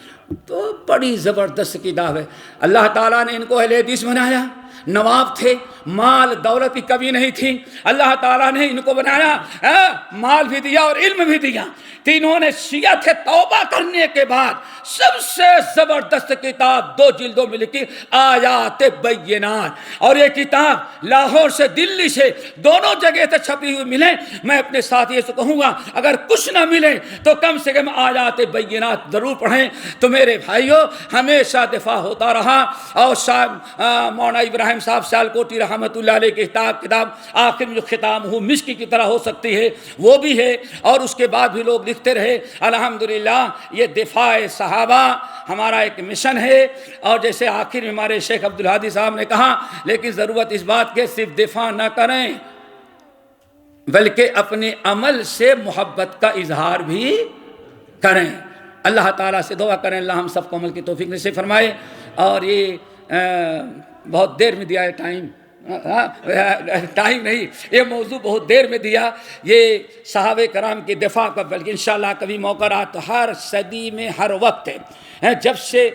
تو بڑی زبردست کتاب ہے. اللہ تعالیٰ نے ان کو اہل حدیث بنایا، نواب تھے، مال دولت کی کمی نہیں تھی، اللہ تعالیٰ نے ان کو بنایا، مال بھی دیا اور علم بھی دیا. تینوں نے شیعہ تھے، توبہ کرنے کے بعد سب سے زبردست کتاب 2 جلدوں میں لکھی آیات بینات، اور یہ کتاب لاہور سے دلی سے دونوں جگہ سے چھپی ہوئی ملے، میں اپنے ساتھیوں سے کہوں گا اگر کچھ نہ ملے تو کم سے کم آیات بینات ضرور پڑھیں۔ تو میرے بھائیوں ہمیشہ دفاع ہوتا رہا، اور مولانا ابراہیم صاحب سیالکوٹی رحمۃ اللہ علیہ کی کتاب آخر میں جو ختام ہو مسکی کی طرح ہو سکتی ہے وہ بھی ہے، اور اس کے بعد بھی لوگ لکھتے رہے۔ الحمدللہ یہ دفاع صحابہ ہمارا ایک مشن ہے، اور جیسے آخر میں ہمارے شیخ عبدالہادی صاحب نے کہا لیکن ضرورت اس بات کے صرف دفاع نہ کریں بلکہ اپنے عمل سے محبت کا اظہار بھی کریں۔ اللہ تعالیٰ سے دعا کریں اللہ ہم سب کو عمل کی توفیق نصیب فرمائے۔ اور یہ بہت دیر میں دیا ہے ٹائم نہیں، یہ موضوع بہت دیر میں دیا، یہ صحابہ کرام کی دفاع کا، بلکہ انشاءاللہ کبھی موقع رہا تو ہر صدی میں ہر وقت جب سے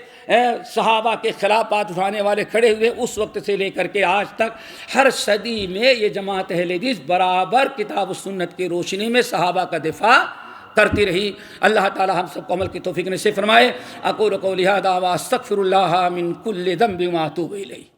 صحابہ کے خلاف بات اٹھانے والے کھڑے ہوئے اس وقت سے لے کر کے آج تک ہر صدی میں یہ جماعت اہل حدیث برابر کتاب و سنت کی روشنی میں صحابہ کا دفاع کرتی رہی۔ اللہ تعالی ہم سب کو عمل کی توفیق نصیب فرمائے۔ اقول قولی ھذا واستغفر اللہ من کل ذنب واتوب الیہ۔